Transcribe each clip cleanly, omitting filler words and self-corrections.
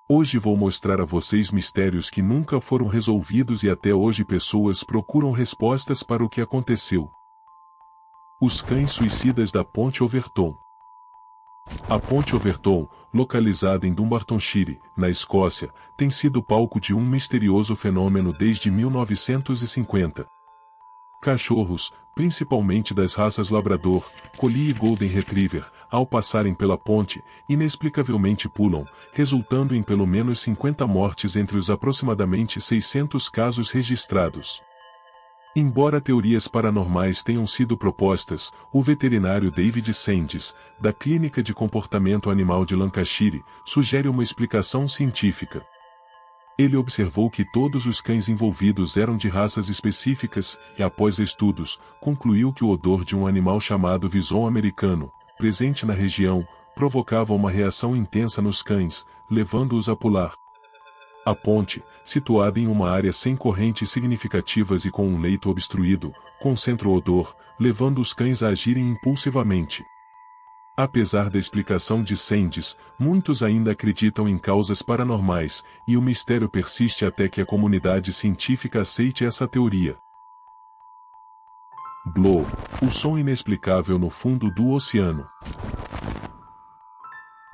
Hoje vou mostrar a vocês mistérios que nunca foram resolvidos e até hoje pessoas procuram respostas para o que aconteceu. Os cães suicidas da Ponte Overton. A Ponte Overton, localizada em Dumbartonshire, na Escócia, tem sido palco de um misterioso fenômeno desde 1950. Cachorros, principalmente das raças Labrador, Collie e Golden Retriever, ao passarem pela ponte, inexplicavelmente pulam, resultando em pelo menos 50 mortes entre os aproximadamente 600 casos registrados. Embora teorias paranormais tenham sido propostas, o veterinário David Sandys, da Clínica de Comportamento Animal de Lancashire, sugere uma explicação científica. Ele observou que todos os cães envolvidos eram de raças específicas e, após estudos, concluiu que o odor de um animal chamado Vison americano, presente na região, provocava uma reação intensa nos cães, levando-os a pular. A ponte, situada em uma área sem correntes significativas e com um leito obstruído, concentra o odor, levando os cães a agirem impulsivamente. Apesar da explicação de Sandys, muitos ainda acreditam em causas paranormais, e o mistério persiste até que a comunidade científica aceite essa teoria. Blow, o som inexplicável no fundo do oceano.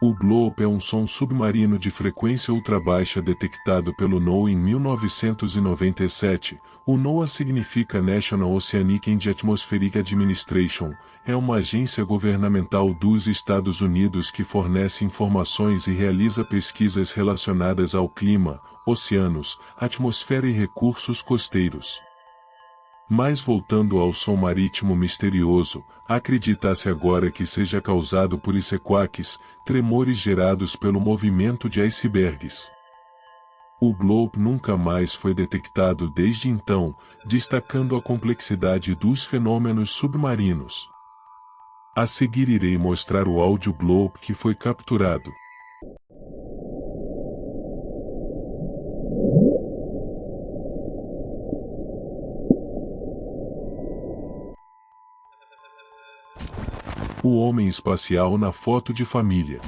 O blow é um som submarino de frequência ultrabaixa detectado pelo NOAA em 1997. O NOAA significa National Oceanic and Atmospheric Administration, é uma agência governamental dos Estados Unidos que fornece informações e realiza pesquisas relacionadas ao clima, oceanos, atmosfera e recursos costeiros. Mas voltando ao som marítimo misterioso, acredita-se agora que seja causado por icequakes, tremores gerados pelo movimento de icebergs. O blow nunca mais foi detectado desde então, destacando a complexidade dos fenômenos submarinos. A seguir irei mostrar o áudio blow que foi capturado. O homem espacial na foto de família.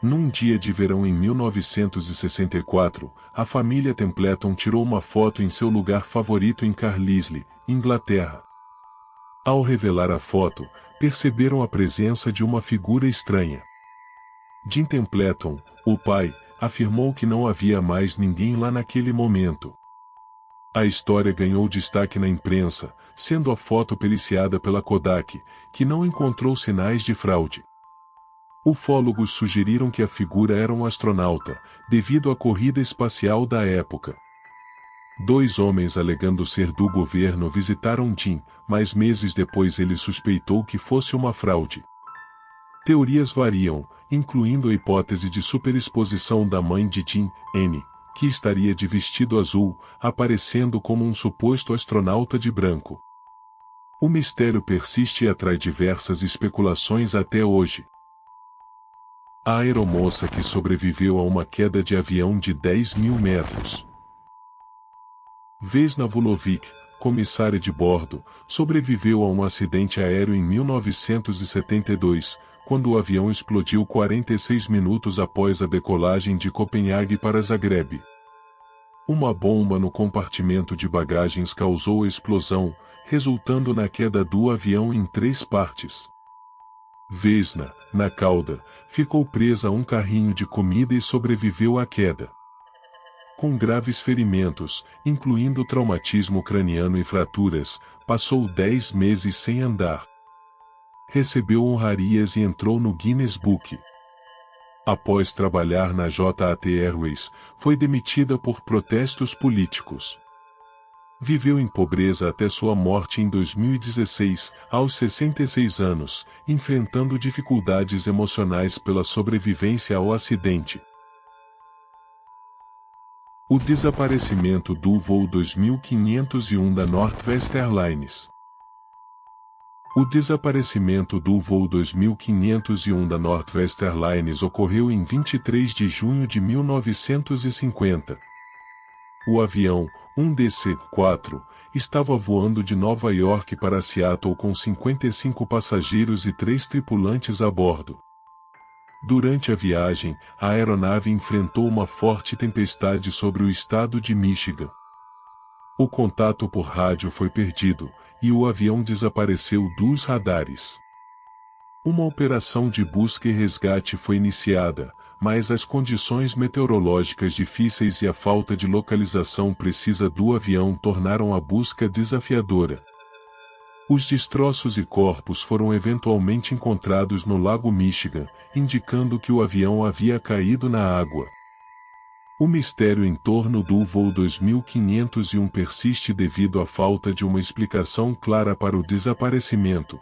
Num dia de verão em 1964, a família Templeton tirou uma foto em seu lugar favorito em Carlisle, Inglaterra. Ao revelar a foto, perceberam a presença de uma figura estranha. Jim Templeton, o pai, afirmou que não havia mais ninguém lá naquele momento. A história ganhou destaque na imprensa, sendo a foto periciada pela Kodak, que não encontrou sinais de fraude. Ufólogos sugeriram que a figura era um astronauta, devido à corrida espacial da época. 2 homens alegando ser do governo visitaram Jim, mas meses depois ele suspeitou que fosse uma fraude. Teorias variam, incluindo a hipótese de superexposição da mãe de Jim, Anne, que estaria de vestido azul, aparecendo como um suposto astronauta de branco. O mistério persiste e atrai diversas especulações até hoje. A aeromoça que sobreviveu a uma queda de avião de 10.000 metros. Vesna Vulovic, comissária de bordo, sobreviveu a um acidente aéreo em 1972, quando o avião explodiu 46 minutos após a decolagem de Copenhague para Zagreb. Uma bomba no compartimento de bagagens causou a explosão, resultando na queda do avião em 3 partes. Vesna, na cauda, ficou presa a um carrinho de comida e sobreviveu à queda. Com graves ferimentos, incluindo traumatismo craniano e fraturas, passou 10 meses sem andar. Recebeu honrarias e entrou no Guinness Book. Após trabalhar na JAT Airways, foi demitida por protestos políticos. Viveu em pobreza até sua morte em 2016, aos 66 anos, enfrentando dificuldades emocionais pela sobrevivência ao acidente. O desaparecimento do voo 2501 da Northwest Airlines. O desaparecimento do voo 2501 da Northwest Airlines ocorreu em 23 de junho de 1950. O avião, um DC-4, estava voando de Nova York para Seattle com 55 passageiros e 3 tripulantes a bordo. Durante a viagem, a aeronave enfrentou uma forte tempestade sobre o estado de Michigan. O contato por rádio foi perdido, e o avião desapareceu dos radares. Uma operação de busca e resgate foi iniciada, mas as condições meteorológicas difíceis e a falta de localização precisa do avião tornaram a busca desafiadora. Os destroços e corpos foram eventualmente encontrados no Lago Michigan, indicando que o avião havia caído na água. O mistério em torno do voo 2501 persiste devido à falta de uma explicação clara para o desaparecimento.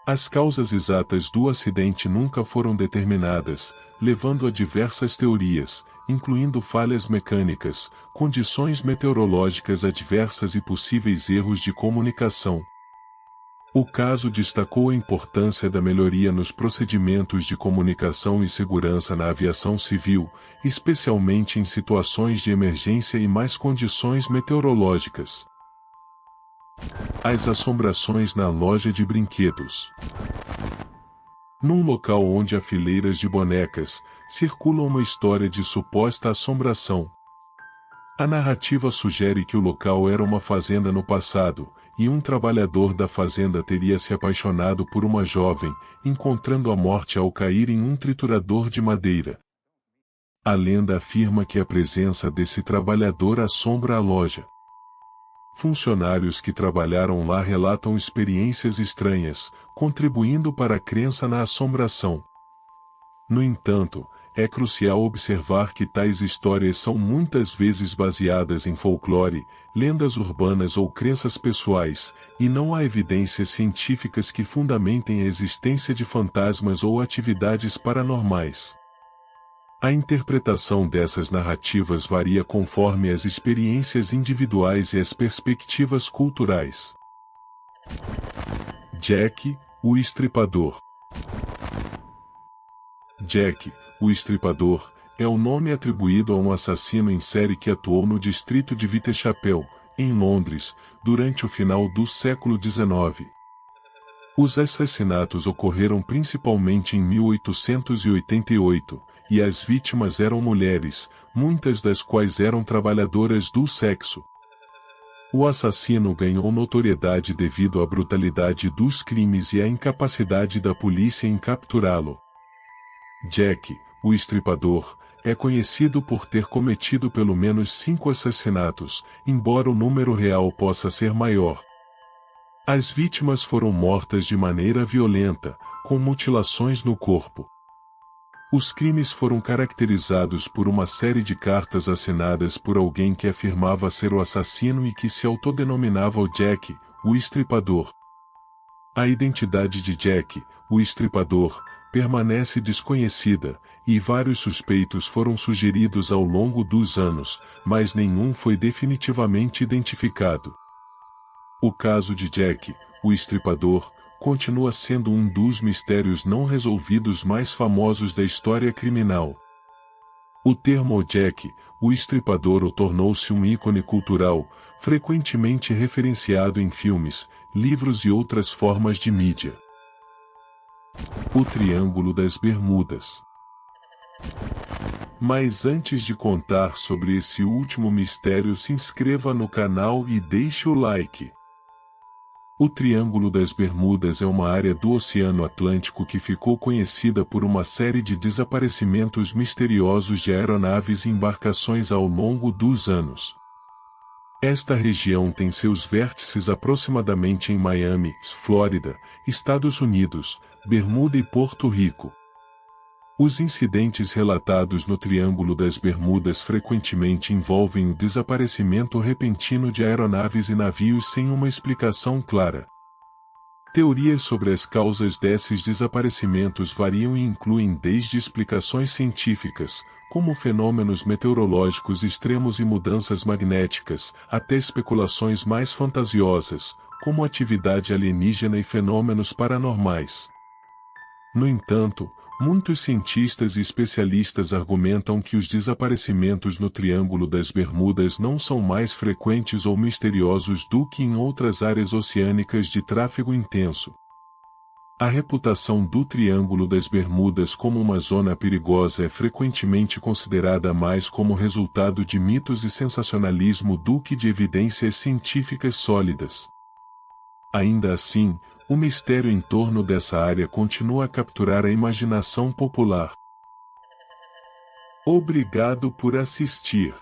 As causas exatas do acidente nunca foram determinadas, levando a diversas teorias, incluindo falhas mecânicas, condições meteorológicas adversas e possíveis erros de comunicação. O caso destacou a importância da melhoria nos procedimentos de comunicação e segurança na aviação civil, especialmente em situações de emergência e más condições meteorológicas. As assombrações na loja de brinquedos. Num local onde há fileiras de bonecas, circula uma história de suposta assombração. A narrativa sugere que o local era uma fazenda no passado, e um trabalhador da fazenda teria se apaixonado por uma jovem, encontrando a morte ao cair em um triturador de madeira. A lenda afirma que a presença desse trabalhador assombra a loja. Funcionários que trabalharam lá relatam experiências estranhas, contribuindo para a crença na assombração. No entanto, é crucial observar que tais histórias são muitas vezes baseadas em folclore, lendas urbanas ou crenças pessoais, e não há evidências científicas que fundamentem a existência de fantasmas ou atividades paranormais. A interpretação dessas narrativas varia conforme as experiências individuais e as perspectivas culturais. Jack, o Estripador. Jack, o Estripador, é o nome atribuído a um assassino em série que atuou no distrito de Whitechapel, em Londres, durante o final do século XIX. Os assassinatos ocorreram principalmente em 1888, e as vítimas eram mulheres, muitas das quais eram trabalhadoras do sexo. O assassino ganhou notoriedade devido à brutalidade dos crimes e à incapacidade da polícia em capturá-lo. Jack, o Estripador, é conhecido por ter cometido pelo menos 5 assassinatos, embora o número real possa ser maior. As vítimas foram mortas de maneira violenta, com mutilações no corpo. Os crimes foram caracterizados por uma série de cartas assinadas por alguém que afirmava ser o assassino e que se autodenominava o Jack, o Estripador. A identidade de Jack, o Estripador, permanece desconhecida, e vários suspeitos foram sugeridos ao longo dos anos, mas nenhum foi definitivamente identificado. O caso de Jack, o Estripador, continua sendo um dos mistérios não resolvidos mais famosos da história criminal. O termo Jack, o Estripador, tornou-se um ícone cultural, frequentemente referenciado em filmes, livros e outras formas de mídia. O Triângulo das Bermudas. Mas antes de contar sobre esse último mistério, se inscreva no canal e deixe o like. O Triângulo das Bermudas é uma área do Oceano Atlântico que ficou conhecida por uma série de desaparecimentos misteriosos de aeronaves e embarcações ao longo dos anos. Esta região tem seus vértices aproximadamente em Miami, Flórida, Estados Unidos, Bermuda e Porto Rico. Os incidentes relatados no Triângulo das Bermudas frequentemente envolvem o desaparecimento repentino de aeronaves e navios sem uma explicação clara. Teorias sobre as causas desses desaparecimentos variam e incluem desde explicações científicas, como fenômenos meteorológicos extremos e mudanças magnéticas, até especulações mais fantasiosas, como atividade alienígena e fenômenos paranormais. No entanto, Muitos cientistas e especialistas argumentam que os desaparecimentos no Triângulo das Bermudas não são mais frequentes ou misteriosos do que em outras áreas oceânicas de tráfego intenso. A reputação do Triângulo das Bermudas como uma zona perigosa é frequentemente considerada mais como resultado de mitos e sensacionalismo do que de evidências científicas sólidas. Ainda assim, o mistério em torno dessa área continua a capturar a imaginação popular. Obrigado por assistir.